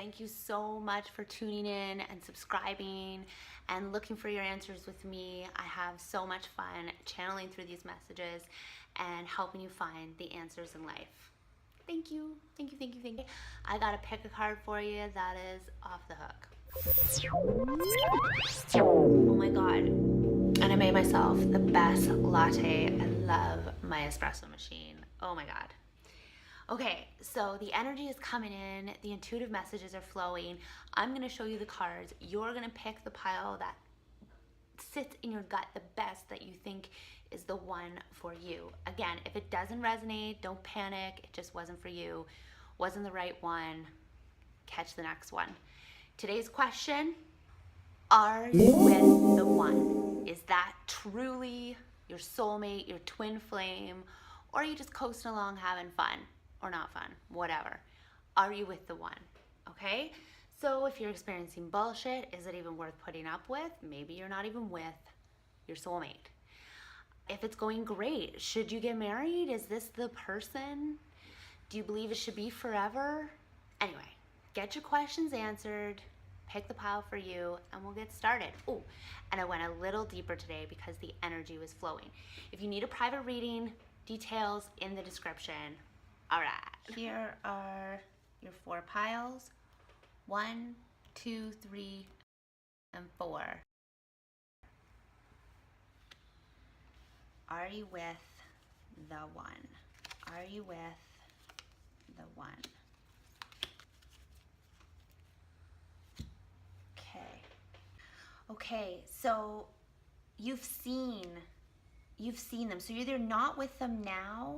Thank you so much for tuning in and subscribing and looking for your answers with me. I have so much fun channeling through these messages and helping you find the answers in life. Thank you. Thank you, thank you, thank you. I gotta pick a card for you that is off the hook. Oh my God. And I made myself the best latte. I love my espresso machine. Oh my God. Okay, so the energy is coming in, the intuitive messages are flowing. I'm going to show you the cards. You're going to pick the pile that sits in your gut the best, that you think is the one for you. Again, if it doesn't resonate, don't panic. It just wasn't for you, wasn't the right one. Catch the next one. Today's question: are you with the one? Is that truly your soulmate, your twin flame, or are you just coasting along having fun? Or not fun, whatever. Are you with the one? Okay? So if you're experiencing bullshit, is it even worth putting up with? Maybe you're not even with your soulmate. If it's going great, should you get married? Is this the person? Do you believe it should be forever? Anyway, get your questions answered, pick the pile for you, and we'll get started. Oh, and I went a little deeper today because the energy was flowing. If you need a private reading, details in the description. All right, here are your 4 piles. 1, 2, 3, and 4. Are you with the one? Are you with the one? Okay, so you've seen them. So you're either not with them now,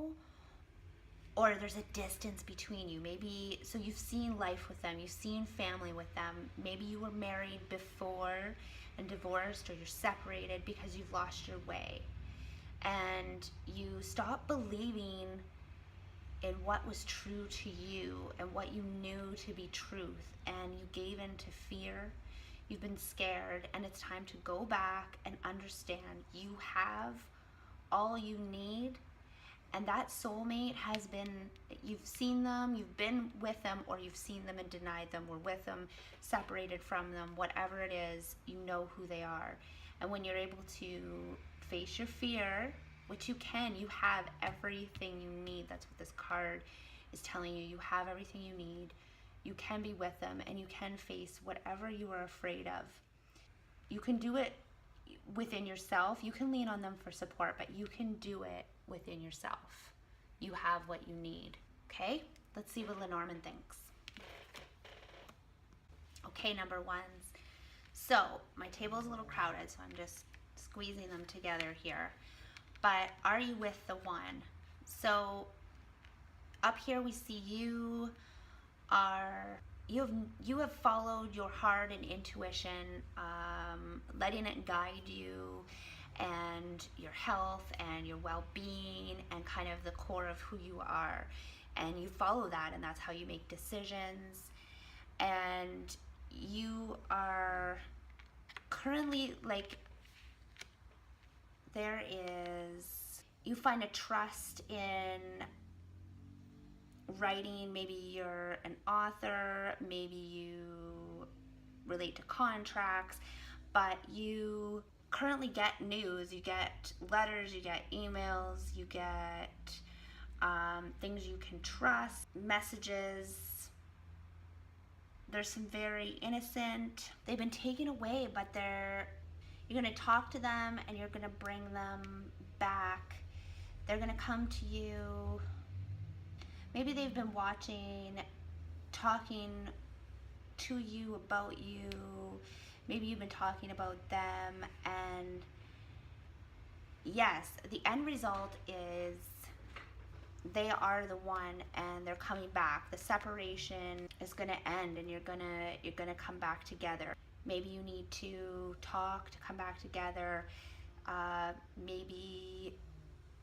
or there's a distance between you. Maybe, so you've seen life with them, you've seen family with them. Maybe you were married before and divorced, or you're separated because you've lost your way. And you stopped believing in what was true to you and what you knew to be truth, and you gave in to fear. You've been scared, and it's time to go back and understand you have all you need. And that soulmate has been, you've seen them, you've been with them, or you've seen them and denied them, or with them, separated from them, whatever it is, you know who they are. And when you're able to face your fear, which you can, you have everything you need. That's what this card is telling you. You have everything you need. You can be with them, and you can face whatever you are afraid of. You can do it within yourself. You can lean on them for support, but you can do it within yourself. You have what you need. Okay, let's see what Lenormand thinks. Okay, number ones. So my table is a little crowded, so I'm just squeezing them together here. But are you with the one? So up here we see you have followed your heart and intuition, letting it guide you, and your health and your well-being, and kind of the core of who you are. And you follow that, and that's how you make decisions. And you are currently, like, you find a trust in writing. Maybe you're an author, maybe you relate to contracts, but you currently get news, you get letters, you get emails, you get things you can trust, messages. There's some very innocent, they've been taken away, but you're going to talk to them, and you're going to bring them back. They're going to come to you. Maybe they've been watching, talking to you about you. Maybe you've been talking about them, and yes, the end result is they are the one, and they're coming back. The separation is going to end, and you're going to come back together. Maybe you need to talk to come back together. Maybe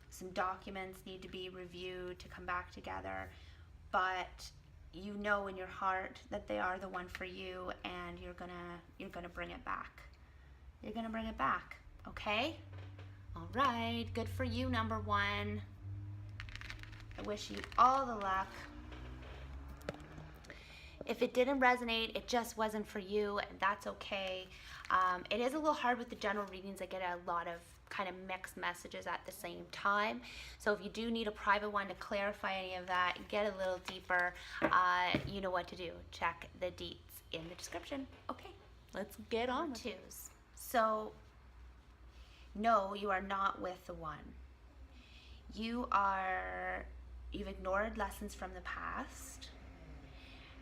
some documents need to be reviewed to come back together, but you know in your heart that they are the one for you, and you're gonna bring it back. You're gonna bring it back, okay? All right, good for you, number one. I wish you all the luck. If it didn't resonate, it just wasn't for you, and that's okay. It is a little hard with the general readings. I get a lot of kind of mixed messages at the same time. So if you do need a private one to clarify any of that, get a little deeper, you know what to do. Check the deets in the description. Okay, let's get on with it. So, no, you are not with the one. You've ignored lessons from the past,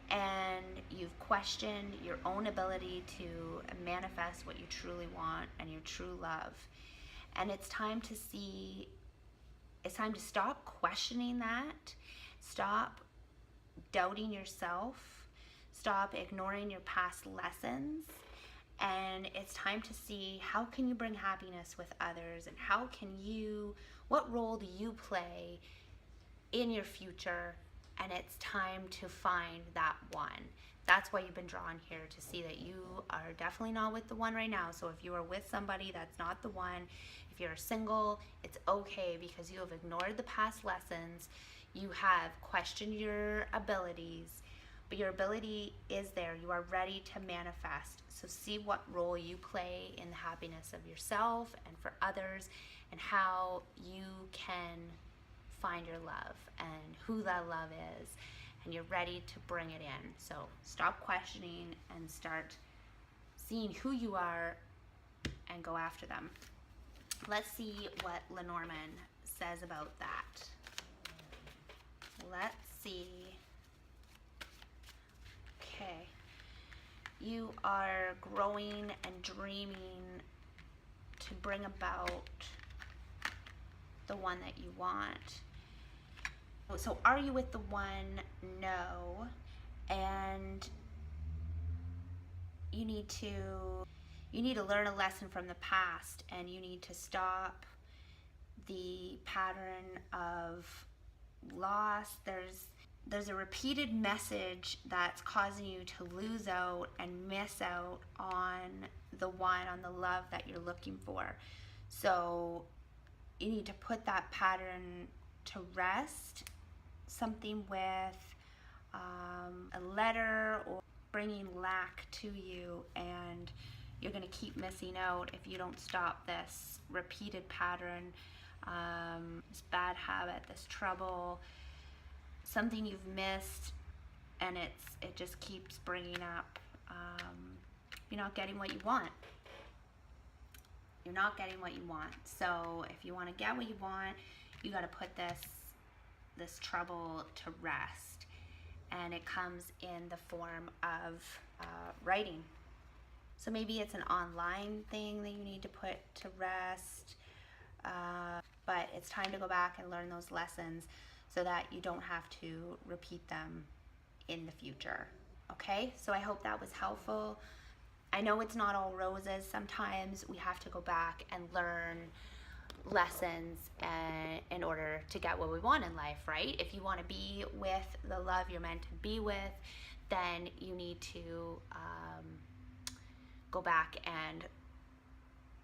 and you've questioned your own ability to manifest what you truly want and your true love. And it's time to stop questioning that, stop doubting yourself, stop ignoring your past lessons, and it's time to see how can you bring happiness with others, and what role do you play in your future. And it's time to find that one. That's why you've been drawn here, to see that you are definitely not with the one right now. So if you are with somebody, that's not the one. If you're single, it's okay, because you have ignored the past lessons. You have questioned your abilities, but your ability is there. You are ready to manifest. So see what role you play in the happiness of yourself and for others, and how you can find your love and who that love is, and you're ready to bring it in. So stop questioning and start seeing who you are and go after them. Let's see what Lenormand says about that. Let's see. Okay. You are growing and dreaming to bring about the one that you want. So are you with the one? No. And you need to learn a lesson from the past, and you need to stop the pattern of loss. There's a repeated message that's causing you to lose out and miss out on the one, on the love that you're looking for. So you need to put that pattern to rest. Something with a letter or bringing lack to you, and you're going to keep missing out if you don't stop this repeated pattern, this bad habit, this trouble, something you've missed, and it just keeps bringing up. You're not getting what you want. You're not getting what you want. So if you want to get what you want, you got to put this trouble to rest, and it comes in the form of writing. So maybe it's an online thing that you need to put to rest, but it's time to go back and learn those lessons so that you don't have to repeat them in the future. Okay, so I hope that was helpful. I know it's not all roses. Sometimes we have to go back and learn lessons in order to get what we want in life, right? If you want to be with the love you're meant to be with, then you need to go back and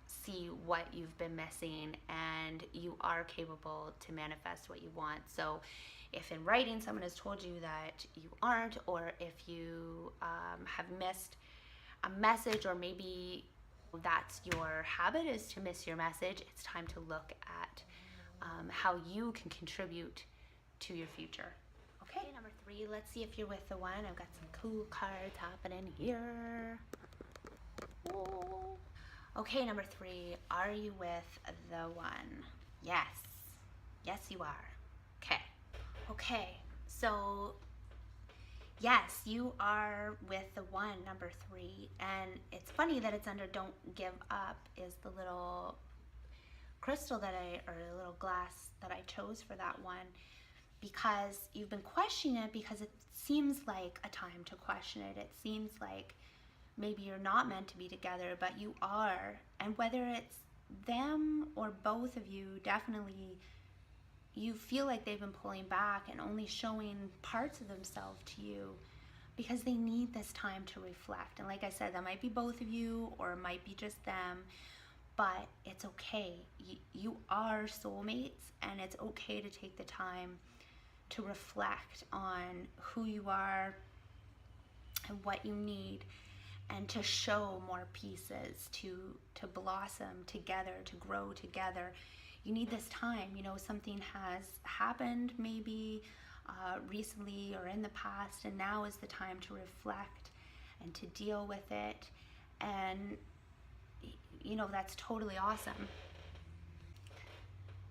see what you've been missing, and you are capable to manifest what you want. So if in writing someone has told you that you aren't, or if you have missed a message, or maybe that's your habit, is to miss your message, it's time to look at how you can contribute to your future. Okay, number 3, let's see if you're with the one. I've got some cool cards happening here. Whoa. Okay, number 3, are you with the one? Yes. Yes, you are. Okay, so yes, you are with the one, number 3, and it's funny that it's under Don't Give Up is the little crystal or the little glass that I chose for that one, because you've been questioning it, because it seems like a time to question it. It seems like maybe you're not meant to be together, but you are, and whether it's them or both of you, definitely you feel like they've been pulling back and only showing parts of themselves to you because they need this time to reflect. And like I said, that might be both of you, or it might be just them, but it's okay. You are soulmates, and it's okay to take the time to reflect on who you are, and what you need, and to show more pieces, to blossom together, to grow together. You need this time. You know, something has happened maybe recently or in the past, and now is the time to reflect and to deal with it. And you know, that's totally awesome.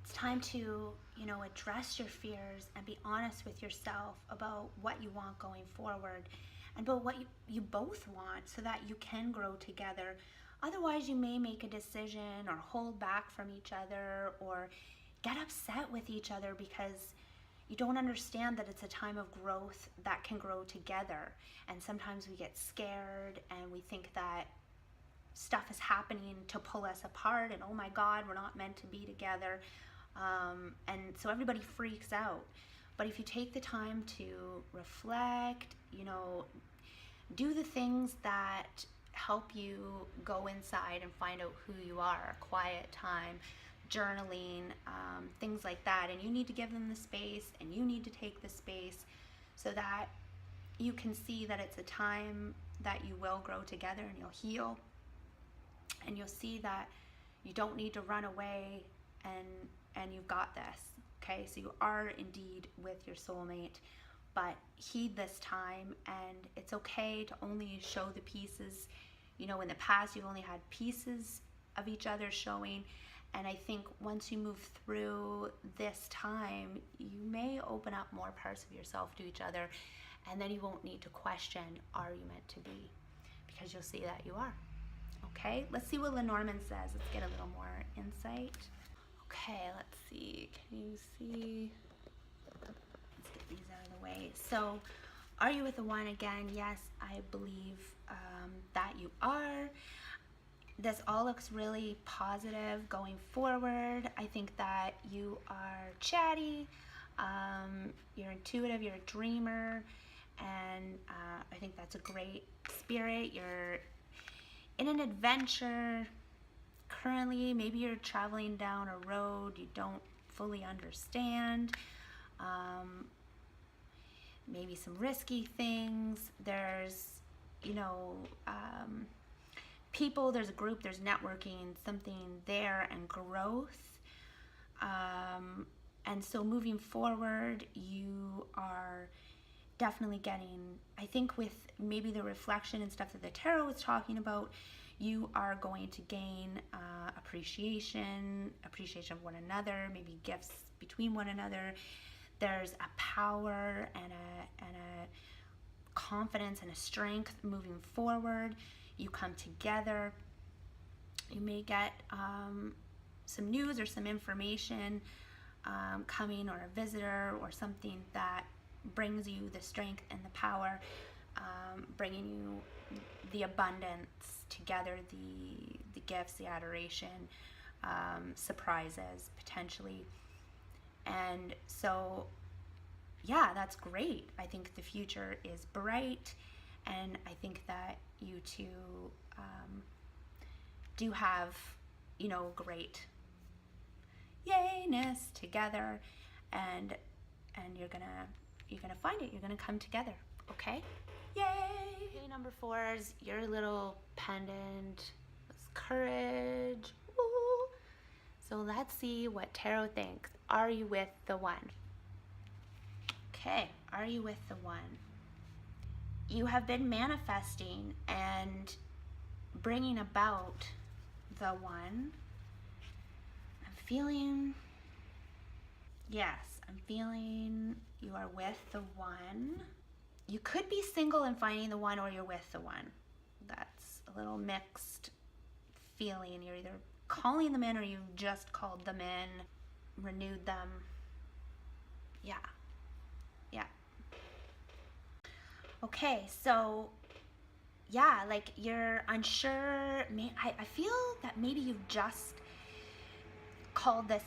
It's time to, you know, address your fears and be honest with yourself about what you want going forward, and about what you both want, so that you can grow together. Otherwise, you may make a decision or hold back from each other, or get upset with each other because you don't understand that it's a time of growth that can grow together. And sometimes we get scared and we think that stuff is happening to pull us apart, and oh my God, we're not meant to be together. And so everybody freaks out. But if you take the time to reflect, you know, do the things that help you go inside and find out who you are, quiet time, journaling, things like that. And you need to give them the space, and you need to take the space, so that you can see that it's a time that you will grow together, and you'll heal, and you'll see that you don't need to run away, and you've got this. Okay, so you are indeed with your soulmate, but heed this time. And it's okay to only show the pieces. You know, in the past you've only had pieces of each other showing, and I think once you move through this time, you may open up more parts of yourself to each other, and then you won't need to question, are you meant to be? Because you'll see that you are. Okay, let's see what Lenormand says. Let's get a little more insight. Okay, let's see. Can you see? Let's get these out of the way. So, are you with the one again? Yes, I believe that you are. This all looks really positive going forward. I think that you are chatty, you're intuitive, you're a dreamer, and I think that's a great spirit. You're in an adventure currently. Maybe you're traveling down a road you don't fully understand. Maybe some risky things. There's, you know, people, there's a group, there's networking, something there, and growth. And so moving forward, you are definitely getting, I think with maybe the reflection and stuff that the tarot was talking about, you are going to gain appreciation of one another, maybe gifts between one another. There's a power and a confidence and a strength moving forward. You come together. You may get some news or some information coming, or a visitor, or something that brings you the strength and the power, bringing you the abundance together, the gifts, the adoration, surprises potentially. And so, yeah, that's great. I think the future is bright, and I think that you two do have, you know, great yayness together, and you're gonna find it. You're gonna come together. Okay? Yay! Okay, number 4 is your little pendant. It's courage. Woo! So let's see what tarot thinks. Are you with the one? Okay, are you with the one? You have been manifesting and bringing about the one. I'm feeling you are with the one. You could be single and finding the one, or you're with the one. That's a little mixed feeling. You're either calling them in, or you just called them in, renewed them. Yeah. Okay, so yeah, like you're unsure. I feel that maybe you've just called this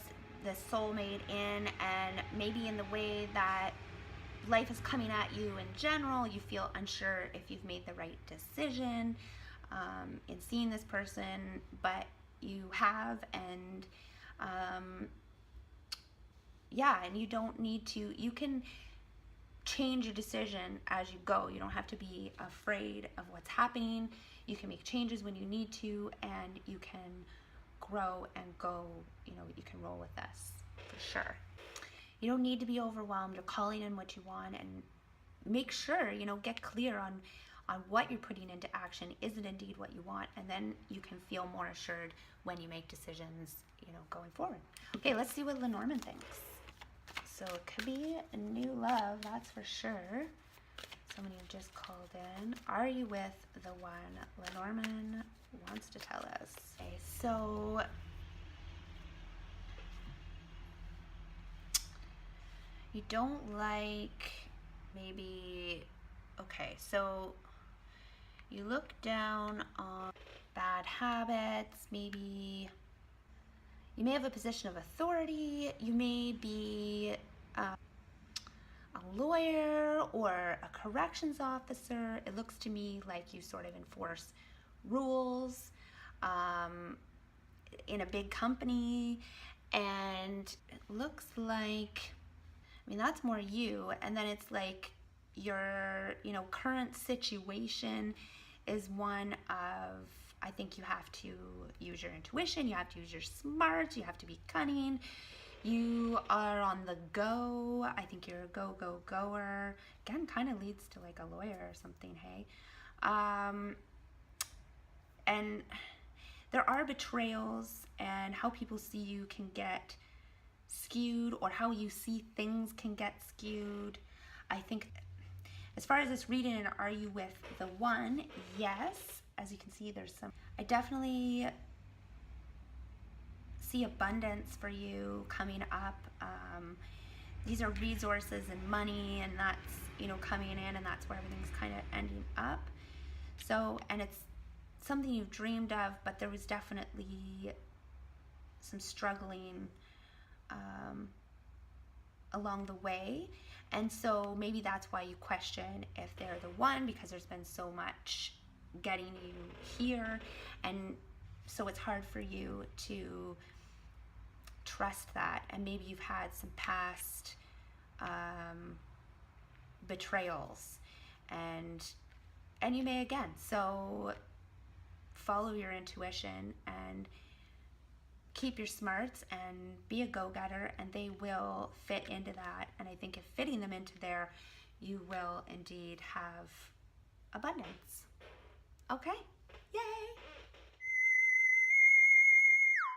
soulmate in, and maybe in the way that life is coming at you in general, you feel unsure if you've made the right decision in seeing this person, but you have, and yeah, and you don't need to. You can change your decision as you go. You don't have to be afraid of what's happening. You can make changes when you need to, and you can grow and go, you can roll with this for sure. You don't need to be overwhelmed. You're calling in what you want, and make sure, get clear on what you're putting into action. Is it indeed what you want? And then you can feel more assured when you make decisions, going forward. Okay, let's see what Lenormand thinks. So it could be a new love, that's for sure. Someone you just called in. Are you with the one? Lenormand wants to tell us. Okay, so you don't like maybe, okay, so you look down on bad habits, maybe you may have a position of authority, you may be a lawyer or a corrections officer. It looks to me like you sort of enforce rules in a big company, and it looks like, that's more you. And then it's like your, current situation is one of, I think you have to use your intuition, you have to use your smarts, you have to be cunning. You are on the go. I think you're a goer. Again, kind of leads to like a lawyer or something, hey? And there are betrayals, and how people see you can get skewed, or how you see things can get skewed. I think as far as this reading, and are you with the one? Yes. As you can see, there's some, I definitely see abundance for you coming up. These are resources and money, and that's, coming in, and that's where everything's kind of ending up. So, and it's something you've dreamed of, but there was definitely some struggling along the way. And so maybe that's why you question if they're the one, because there's been so much getting you here, and so it's hard for you to trust that. And maybe you've had some past betrayals, and you may again. So follow your intuition and keep your smarts and be a go-getter, and they will fit into that. And I think if fitting them into there, you will indeed have abundance. Okay, yay!